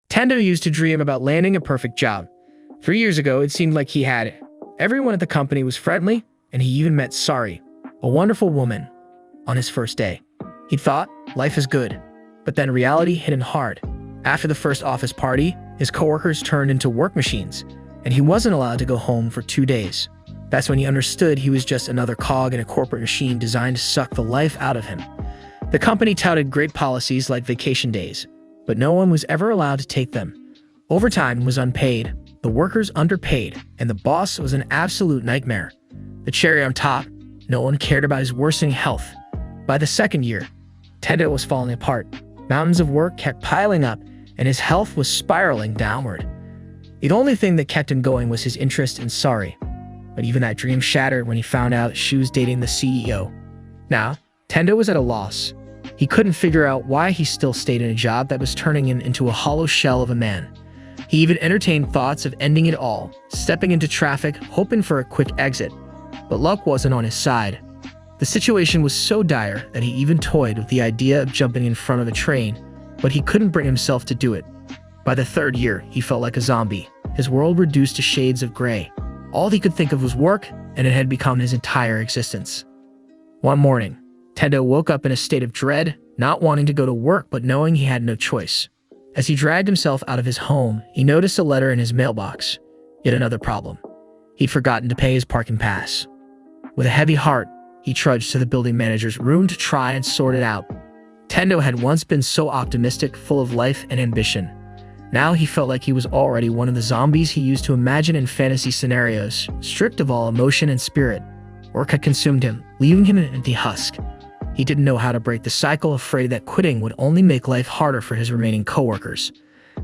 Tendo used to dream about landing a perfect job. 3 years ago, it seemed like he had it. Everyone at the company was friendly, and he even met Sari, a wonderful woman, on his first day. He thought, life is good. But then reality hit him hard. After the first office party, his coworkers turned into work machines, and he wasn't allowed to go home for 2 days. That's when he understood he was just another cog in a corporate machine designed to suck the life out of him. The company touted great policies like vacation days, but no one was ever allowed to take them. Overtime was unpaid, the workers underpaid, and the boss was an absolute nightmare. The cherry on top, no one cared about his worsening health. By the second year, Tendo was falling apart. Mountains of work kept piling up, and his health was spiraling downward. The only thing that kept him going was his interest in Sari. But even that dream shattered when he found out she was dating the CEO. Now, Tendo was at a loss. He couldn't figure out why he still stayed in a job that was turning him into a hollow shell of a man. He even entertained thoughts of ending it all, stepping into traffic, hoping for a quick exit. But luck wasn't on his side. The situation was so dire that he even toyed with the idea of jumping in front of a train, but he couldn't bring himself to do it. By the third year, he felt like a zombie, his world reduced to shades of gray. All he could think of was work, and it had become his entire existence. One morning, Tendo woke up in a state of dread, not wanting to go to work but knowing he had no choice. As he dragged himself out of his home, he noticed a letter in his mailbox. Yet another problem. He'd forgotten to pay his parking pass. With a heavy heart, he trudged to the building manager's room to try and sort it out. Tendo had once been so optimistic, full of life and ambition. Now he felt like he was already one of the zombies he used to imagine in fantasy scenarios, stripped of all emotion and spirit. Work had consumed him, leaving him an empty husk. He didn't know how to break the cycle, afraid that quitting would only make life harder for his remaining coworkers.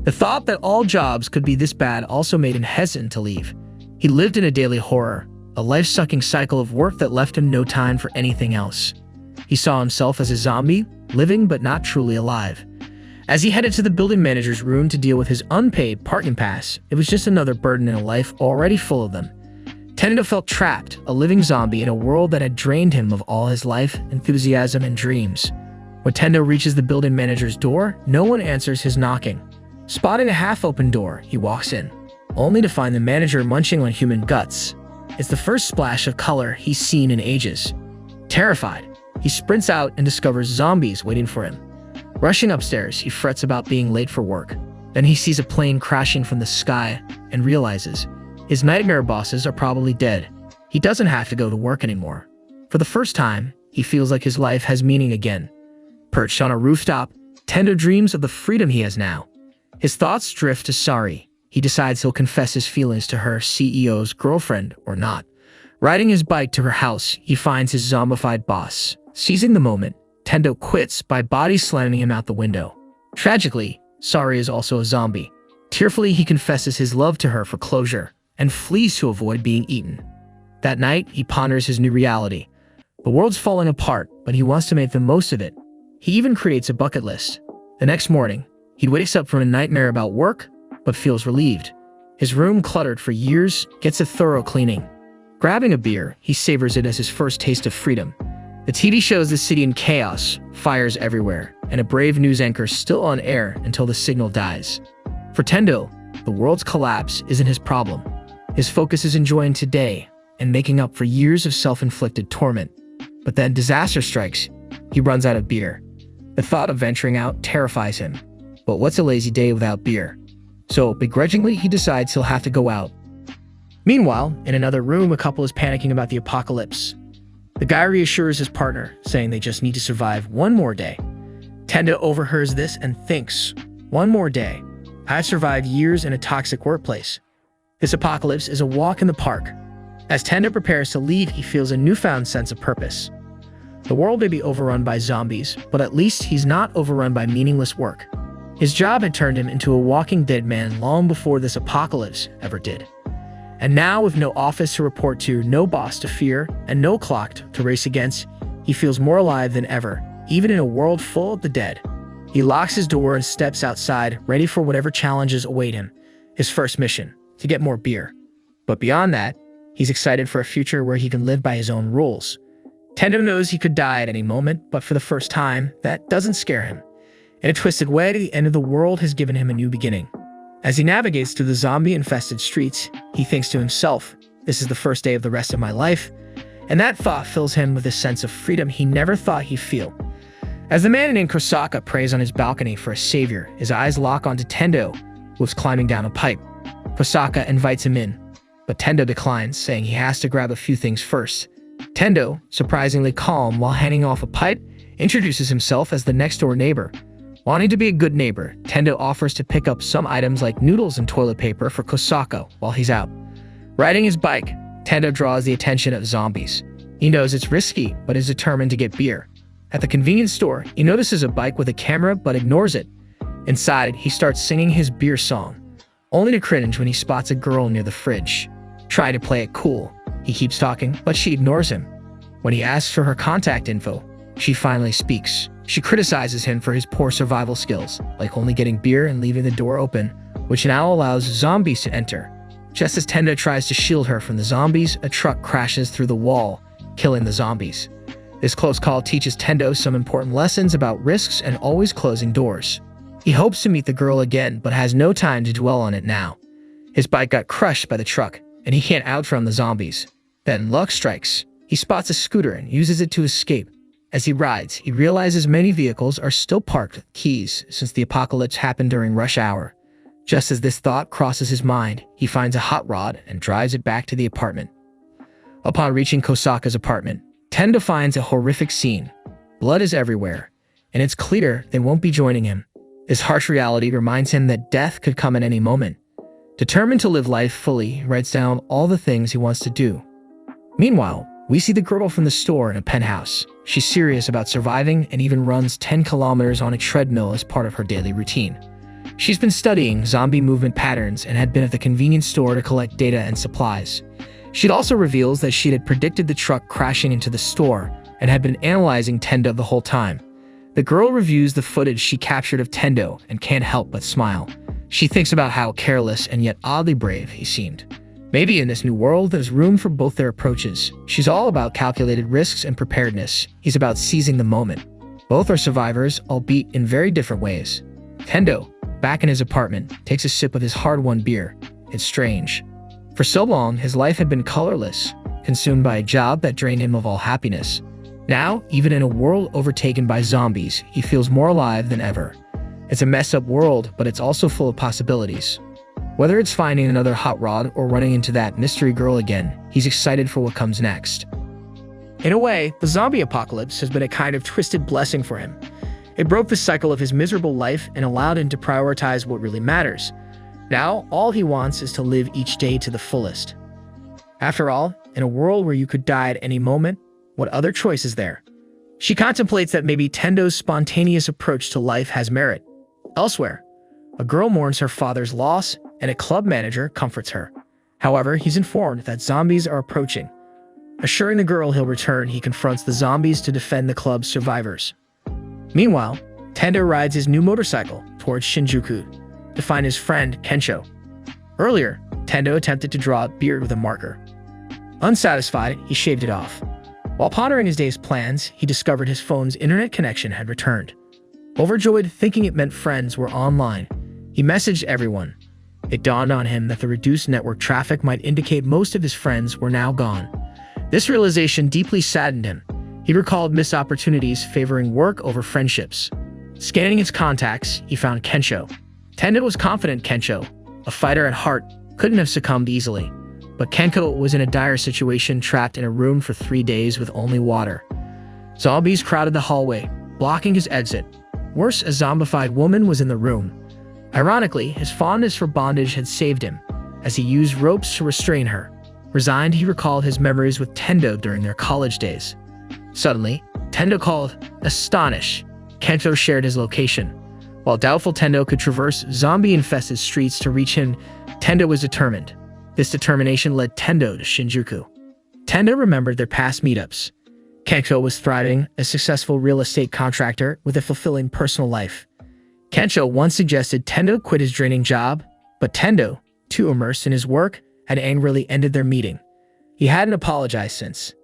The thought that all jobs could be this bad also made him hesitant to leave. He lived in a daily horror, a life-sucking cycle of work that left him no time for anything else. He saw himself as a zombie, living but not truly alive. As he headed to the building manager's room to deal with his unpaid parking pass, it was just another burden in a life already full of them. Tendo felt trapped, a living zombie in a world that had drained him of all his life, enthusiasm, and dreams. When Tendo reaches the building manager's door, no one answers his knocking. Spotting a half-open door, he walks in, only to find the manager munching on human guts. It's the first splash of color he's seen in ages. Terrified, he sprints out and discovers zombies waiting for him. Rushing upstairs, he frets about being late for work. Then he sees a plane crashing from the sky and realizes his nightmare bosses are probably dead. He doesn't have to go to work anymore. For the first time, he feels like his life has meaning again. Perched on a rooftop, Tendo dreams of the freedom he has now. His thoughts drift to Sari. He decides he'll confess his feelings to her CEO's girlfriend or not. Riding his bike to her house, he finds his zombified boss. Seizing the moment, Tendo quits by body slamming him out the window. Tragically, Sari is also a zombie. Tearfully, he confesses his love to her for closure and flees to avoid being eaten. That night, he ponders his new reality. The world's falling apart, but he wants to make the most of it. He even creates a bucket list. The next morning, he wakes up from a nightmare about work, but feels relieved. His room, cluttered for years, gets a thorough cleaning. Grabbing a beer, he savors it as his first taste of freedom. The TV shows the city in chaos, fires everywhere, and a brave news anchor still on air until the signal dies. For Tendo, the world's collapse isn't his problem. His focus is enjoying today and making up for years of self-inflicted torment. But then disaster strikes. He runs out of beer. The thought of venturing out terrifies him. But what's a lazy day without beer? So, begrudgingly, he decides he'll have to go out. Meanwhile, in another room, a couple is panicking about the apocalypse. The guy reassures his partner, saying they just need to survive one more day. Tendo overhears this and thinks, one more day. I've survived years in a toxic workplace. This apocalypse is a walk in the park. As Tendo prepares to leave, he feels a newfound sense of purpose. The world may be overrun by zombies, but at least he's not overrun by meaningless work. His job had turned him into a walking dead man long before this apocalypse ever did. And now, with no office to report to, no boss to fear, and no clock to race against, he feels more alive than ever, even in a world full of the dead. He locks his door and steps outside, ready for whatever challenges await him. His first mission, to get more beer. But beyond that, he's excited for a future where he can live by his own rules. Tendo knows he could die at any moment, but for the first time, that doesn't scare him. In a twisted way, the end of the world has given him a new beginning. As he navigates through the zombie-infested streets, he thinks to himself, "This is the first day of the rest of my life," and that thought fills him with a sense of freedom he never thought he'd feel. As the man named Kosaka prays on his balcony for a savior, his eyes lock onto Tendo, who's climbing down a pipe. Kosaka invites him in, but Tendo declines, saying he has to grab a few things first. Tendo, surprisingly calm while handing off a pipe, introduces himself as the next-door neighbor. Wanting to be a good neighbor, Tendo offers to pick up some items like noodles and toilet paper for Kosaka while he's out. Riding his bike, Tendo draws the attention of zombies. He knows it's risky, but is determined to get beer. At the convenience store, he notices a bike with a camera but ignores it. Inside, he starts singing his beer song, only to cringe when he spots a girl near the fridge. Trying to play it cool, he keeps talking, but she ignores him. When he asks for her contact info, she finally speaks. She criticizes him for his poor survival skills, like only getting beer and leaving the door open, which now allows zombies to enter. Just as Tendo tries to shield her from the zombies, a truck crashes through the wall, killing the zombies. This close call teaches Tendo some important lessons about risks and always closing doors. He hopes to meet the girl again, but has no time to dwell on it now. His bike got crushed by the truck, and he can't outrun the zombies. Then luck strikes. He spots a scooter and uses it to escape. As he rides, he realizes many vehicles are still parked with keys since the apocalypse happened during rush hour. Just as this thought crosses his mind, he finds a hot rod and drives it back to the apartment. Upon reaching Kosaka's apartment, Tendo finds a horrific scene. Blood is everywhere, and it's clear they won't be joining him. This harsh reality reminds him that death could come at any moment. Determined to live life fully, he writes down all the things he wants to do. Meanwhile, we see the girl from the store in a penthouse. She's serious about surviving and even runs 10 kilometers on a treadmill as part of her daily routine. She's been studying zombie movement patterns and had been at the convenience store to collect data and supplies. She also reveals that she had predicted the truck crashing into the store and had been analyzing Tendo the whole time. The girl reviews the footage she captured of Tendo and can't help but smile. She thinks about how careless and yet oddly brave he seemed. Maybe in this new world, there's room for both their approaches. She's all about calculated risks and preparedness. He's about seizing the moment. Both are survivors, albeit in very different ways. Tendo, back in his apartment, takes a sip of his hard-won beer. It's strange. For so long, his life had been colorless, consumed by a job that drained him of all happiness. Now, even in a world overtaken by zombies, he feels more alive than ever. It's a messed up world, but it's also full of possibilities. Whether it's finding another hot rod or running into that mystery girl again, he's excited for what comes next. In a way, the zombie apocalypse has been a kind of twisted blessing for him. It broke the cycle of his miserable life and allowed him to prioritize what really matters. Now, all he wants is to live each day to the fullest. After all, in a world where you could die at any moment, what other choice is there? She contemplates that maybe Tendo's spontaneous approach to life has merit. Elsewhere, a girl mourns her father's loss, and a club manager comforts her. However, he's informed that zombies are approaching. Assuring the girl he'll return, he confronts the zombies to defend the club's survivors. Meanwhile, Tendo rides his new motorcycle towards Shinjuku to find his friend Kensho. Earlier, Tendo attempted to draw a beard with a marker. Unsatisfied, he shaved it off. While pondering his day's plans, he discovered his phone's internet connection had returned. Overjoyed, thinking it meant friends were online, he messaged everyone. It dawned on him that the reduced network traffic might indicate most of his friends were now gone. This realization deeply saddened him. He recalled missed opportunities favoring work over friendships. Scanning his contacts, he found Kensho. Tendo was confident Kensho, a fighter at heart, couldn't have succumbed easily. But Kensho was in a dire situation, trapped in a room for 3 days with only water. Zombies crowded the hallway, blocking his exit. Worse, a zombified woman was in the room. Ironically, his fondness for bondage had saved him, as he used ropes to restrain her. Resigned, he recalled his memories with Tendo during their college days. Suddenly, Tendo called. Astonished, Kensho shared his location. While doubtful Tendo could traverse zombie-infested streets to reach him, Tendo was determined. This determination led Tendo to Shinjuku. Tendo remembered their past meetups. Kensho was thriving, a successful real estate contractor with a fulfilling personal life. Kensho once suggested Tendo quit his draining job, but Tendo, too immersed in his work, had angrily ended their meeting. He hadn't apologized since.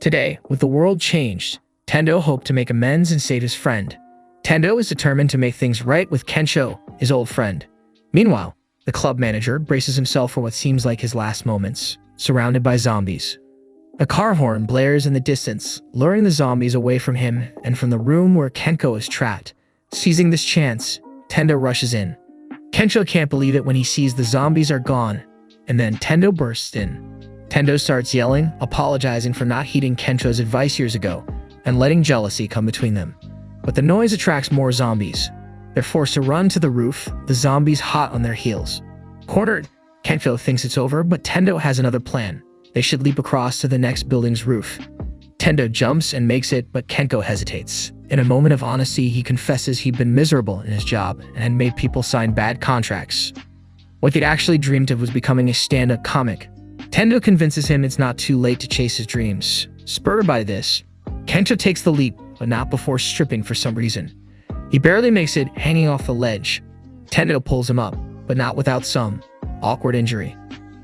Today, with the world changed, Tendo hoped to make amends and save his friend. Tendo is determined to make things right with Kensho, his old friend. Meanwhile, the club manager braces himself for what seems like his last moments, surrounded by zombies. A car horn blares in the distance, luring the zombies away from him and from the room where Kenko is trapped. Seizing this chance, Tendo rushes in. Kensho can't believe it when he sees the zombies are gone, and then Tendo bursts in. Tendo starts yelling, apologizing for not heeding Kensho's advice years ago, and letting jealousy come between them. But the noise attracts more zombies. They're forced to run to the roof, the zombies hot on their heels. Cornered, Kensho thinks it's over, but Tendo has another plan. They should leap across to the next building's roof. Tendo jumps and makes it, but Kenko hesitates. In a moment of honesty, he confesses he'd been miserable in his job and had made people sign bad contracts. What he'd actually dreamed of was becoming a stand-up comic. Tendo convinces him it's not too late to chase his dreams. Spurred by this, Kensho takes the leap, but not before stripping for some reason. He barely makes it, hanging off the ledge. Tendo pulls him up, but not without some awkward injury.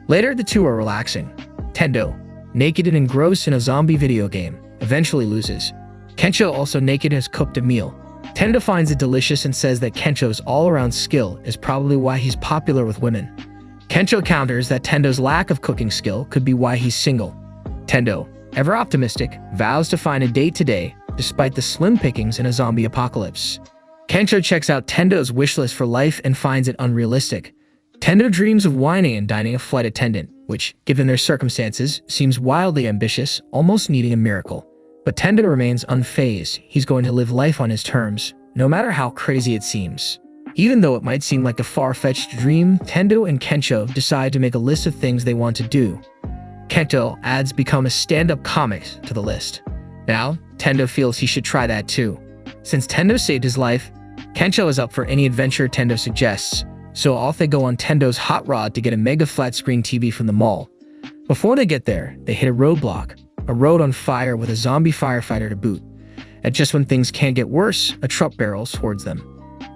Later, the two are relaxing. Tendo, naked and engrossed in a zombie video game, eventually loses. Kensho, also naked, has cooked a meal. Tendo finds it delicious and says that Kensho's all-around skill is probably why he's popular with women. Kensho counters that Tendo's lack of cooking skill could be why he's single. Tendo, ever optimistic, vows to find a date today, despite the slim pickings in a zombie apocalypse. Kensho checks out Tendo's wish list for life and finds it unrealistic. Tendo dreams of whining and dining a flight attendant, which, given their circumstances, seems wildly ambitious, almost needing a miracle. But Tendo remains unfazed. He's going to live life on his terms, no matter how crazy it seems. Even though it might seem like a far-fetched dream, Tendo and Kensho decide to make a list of things they want to do. Kensho adds become a stand-up comic to the list. Now, Tendo feels he should try that too. Since Tendo saved his life, Kensho is up for any adventure Tendo suggests. So off they go on Tendo's hot rod to get a mega flat-screen TV from the mall. Before they get there, they hit a roadblock, a road on fire with a zombie firefighter to boot. And just when things can't get worse, a truck barrels towards them.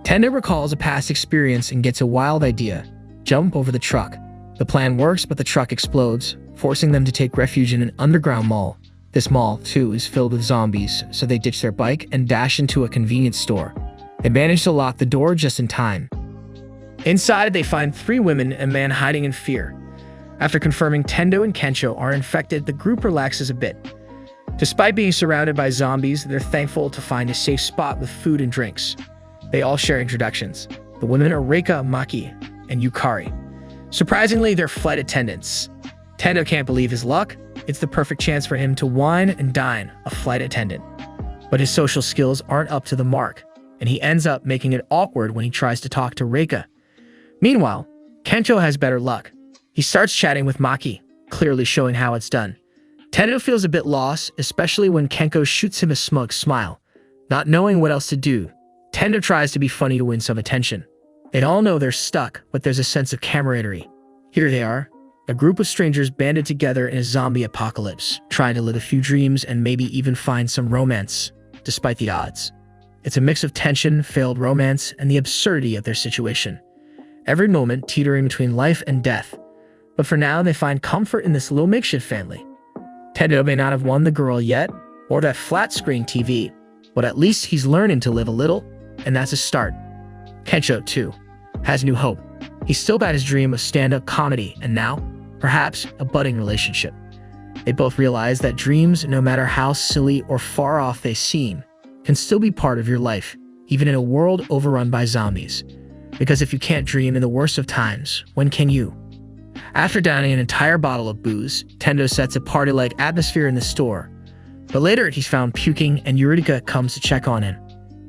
Tendo recalls a past experience and gets a wild idea. Jump over the truck. The plan works, but the truck explodes, forcing them to take refuge in an underground mall. This mall, too, is filled with zombies, so they ditch their bike and dash into a convenience store. They manage to lock the door just in time. Inside, they find 3 women and a man hiding in fear. After confirming Tendo and Kensho are infected, the group relaxes a bit. Despite being surrounded by zombies, they're thankful to find a safe spot with food and drinks. They all share introductions. The women are Reika, Maki, and Yukari. Surprisingly, they're flight attendants. Tendo can't believe his luck. It's the perfect chance for him to wine and dine a flight attendant. But his social skills aren't up to the mark, and he ends up making it awkward when he tries to talk to Reika. Meanwhile, Kensho has better luck. He starts chatting with Maki, clearly showing how it's done. Tendo feels a bit lost, especially when Kenko shoots him a smug smile. Not knowing what else to do, Tendo tries to be funny to win some attention. They all know they're stuck, but there's a sense of camaraderie. Here they are, a group of strangers banded together in a zombie apocalypse, trying to live a few dreams and maybe even find some romance, despite the odds. It's a mix of tension, failed romance, and the absurdity of their situation. Every moment teetering between life and death. But for now, they find comfort in this little makeshift family. Tendo may not have won the girl yet, or that flat-screen TV, but at least he's learning to live a little, and that's a start. Kensho, too, has new hope. He's still got his dream of stand-up comedy, and now, perhaps, a budding relationship. They both realize that dreams, no matter how silly or far off they seem, can still be part of your life, even in a world overrun by zombies. Because if you can't dream in the worst of times, when can you? After downing an entire bottle of booze, Tendo sets a party-like atmosphere in the store. But later, he's found puking and Eureka comes to check on him.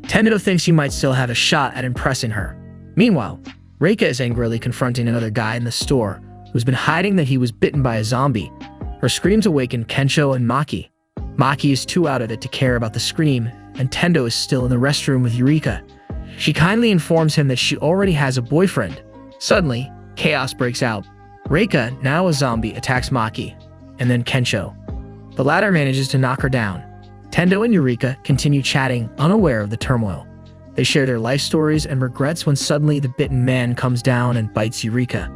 Tendo thinks he might still have a shot at impressing her. Meanwhile, Reika is angrily confronting another guy in the store who's been hiding that he was bitten by a zombie. Her screams awaken Kensho and Maki. Maki is too out of it to care about the scream, and Tendo is still in the restroom with Eureka. She kindly informs him that she already has a boyfriend. Suddenly, chaos breaks out. Reika, now a zombie, attacks Maki, and then Kensho. The latter manages to knock her down. Tendo and Eureka continue chatting, unaware of the turmoil. They share their life stories and regrets when suddenly the bitten man comes down and bites Eureka.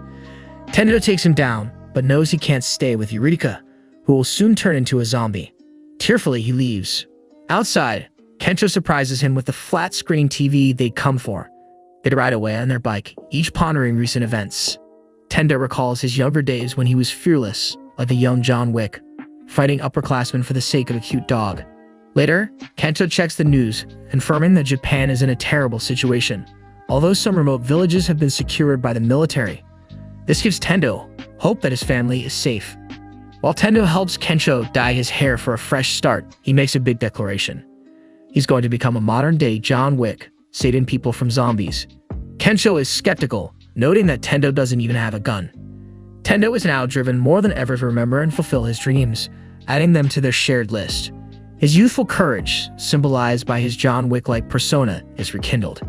Tendo takes him down, but knows he can't stay with Eureka, who will soon turn into a zombie. Tearfully, he leaves. Outside, Kensho surprises him with the flat-screen TV they'd come for. They'd ride away on their bike, each pondering recent events. Tendo recalls his younger days when he was fearless, like a young John Wick, fighting upperclassmen for the sake of a cute dog. Later, Kensho checks the news, confirming that Japan is in a terrible situation, although some remote villages have been secured by the military. This gives Tendo hope that his family is safe. While Tendo helps Kensho dye his hair for a fresh start, he makes a big declaration. He's going to become a modern-day John Wick, saving people from zombies. Kensho is skeptical, noting that Tendo doesn't even have a gun. Tendo is now driven more than ever to remember and fulfill his dreams, adding them to their shared list. His youthful courage, symbolized by his John Wick-like persona, is rekindled.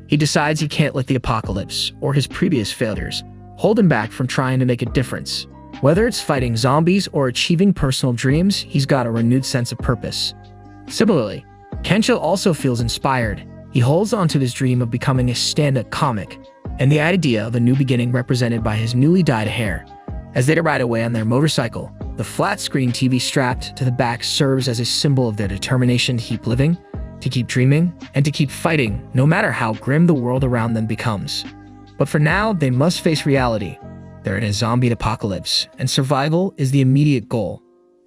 He decides he can't let the apocalypse, or his previous failures, hold him back from trying to make a difference. Whether it's fighting zombies or achieving personal dreams, he's got a renewed sense of purpose. Similarly, Kensho also feels inspired. He holds on to his dream of becoming a stand-up comic, and the idea of a new beginning represented by his newly dyed hair. As they ride away on their motorcycle, the flat-screen TV strapped to the back serves as a symbol of their determination to keep living, to keep dreaming, and to keep fighting, no matter how grim the world around them becomes. But for now, they must face reality. They're in a zombie apocalypse, and survival is the immediate goal.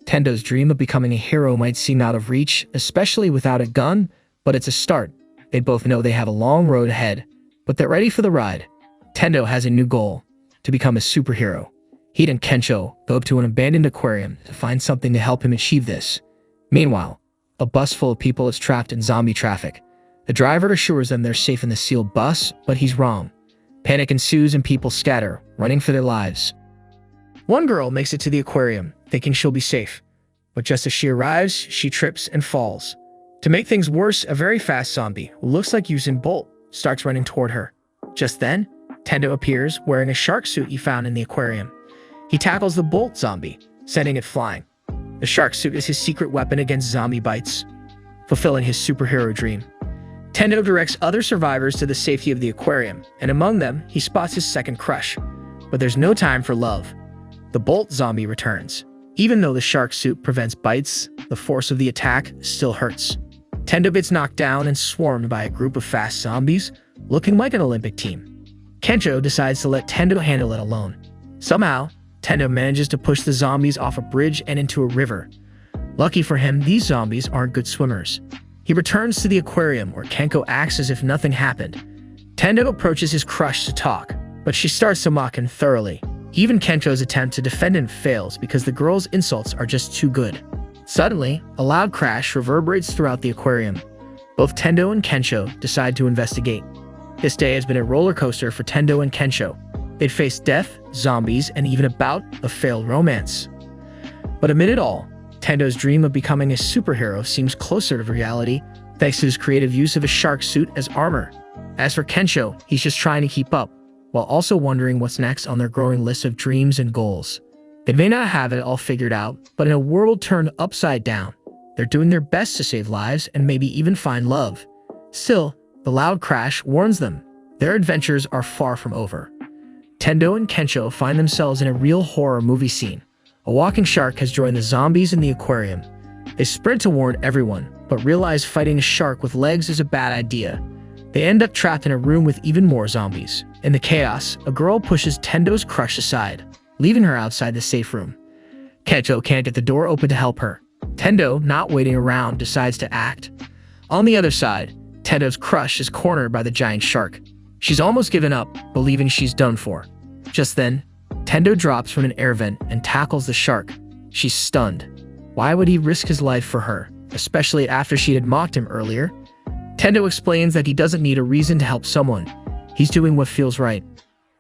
Tendo's dream of becoming a hero might seem out of reach, especially without a gun, but it's a start. They both know they have a long road ahead, but they're ready for the ride. Tendo has a new goal: to become a superhero. He and Kensho go up to an abandoned aquarium to find something to help him achieve this. Meanwhile, a bus full of people is trapped in zombie traffic. The driver assures them they're safe in the sealed bus, but he's wrong. Panic ensues and people scatter, running for their lives. One girl makes it to the aquarium, thinking she'll be safe. But just as she arrives, she trips and falls. To make things worse, a very fast zombie, who looks like Usain Bolt, starts running toward her. Just then, Tendo appears wearing a shark suit he found in the aquarium. He tackles the Bolt zombie, sending it flying. The shark suit is his secret weapon against zombie bites, fulfilling his superhero dream. Tendo directs other survivors to the safety of the aquarium, and among them, he spots his second crush. But there's no time for love. The Bolt zombie returns. Even though the shark suit prevents bites, the force of the attack still hurts. Tendo gets knocked down and swarmed by a group of fast zombies, looking like an Olympic team. Kensho decides to let Tendo handle it alone. Somehow, Tendo manages to push the zombies off a bridge and into a river. Lucky for him, these zombies aren't good swimmers. He returns to the aquarium where Kensho acts as if nothing happened. Tendo approaches his crush to talk, but she starts to mock him thoroughly. Even Kensho's attempt to defend him fails because the girl's insults are just too good. Suddenly, a loud crash reverberates throughout the aquarium. Both Tendo and Kensho decide to investigate. This day has been a roller coaster for Tendo and Kensho. They'd faced death, zombies, and even a bout of failed romance. But amid it all, Tendo's dream of becoming a superhero seems closer to reality thanks to his creative use of a shark suit as armor. As for Kensho, he's just trying to keep up, while also wondering what's next on their growing list of dreams and goals. They may not have it all figured out, but in a world turned upside down, they're doing their best to save lives and maybe even find love. Still, the loud crash warns them. Their adventures are far from over. Tendo and Kensho find themselves in a real horror movie scene. A walking shark has joined the zombies in the aquarium. They sprint to warn everyone, but realize fighting a shark with legs is a bad idea. They end up trapped in a room with even more zombies. In the chaos, a girl pushes Tendo's crush aside, leaving her outside the safe room. Kensho can't get the door open to help her. Tendo, not waiting around, decides to act. On the other side, Tendo's crush is cornered by the giant shark. She's almost given up, believing she's done for. Just then, Tendo drops from an air vent and tackles the shark. She's stunned. Why would he risk his life for her, especially after she had mocked him earlier? Tendo explains that he doesn't need a reason to help someone. He's doing what feels right.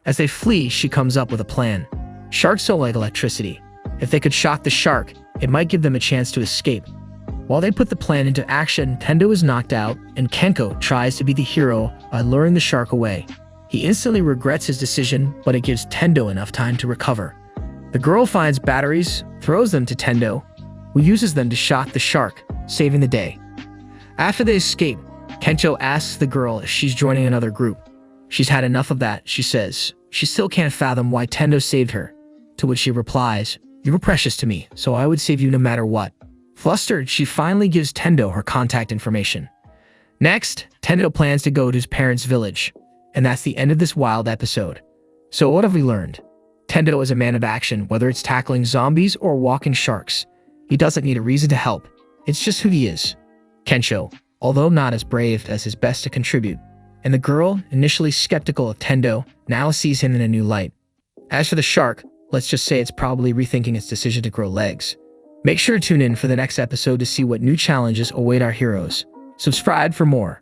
As they flee, she comes up with a plan. Sharks don't like electricity. If they could shock the shark, it might give them a chance to escape. While they put the plan into action, Tendo is knocked out, and Kensho tries to be the hero by luring the shark away. He instantly regrets his decision, but it gives Tendo enough time to recover. The girl finds batteries, throws them to Tendo, who uses them to shock the shark, saving the day. After they escape, Kensho asks the girl if she's joining another group. She's had enough of that, she says. She still can't fathom why Tendo saved her, to which she replies, "You were precious to me, so I would save you no matter what." Flustered, she finally gives Tendo her contact information. Next, Tendo plans to go to his parents' village, and that's the end of this wild episode. So what have we learned? Tendo is a man of action, whether it's tackling zombies or walking sharks. He doesn't need a reason to help. It's just who he is. Kensho, although not as brave, does his best to contribute. And the girl, initially skeptical of Tendo, now sees him in a new light. As for the shark, let's just say it's probably rethinking its decision to grow legs. Make sure to tune in for the next episode to see what new challenges await our heroes. Subscribe for more.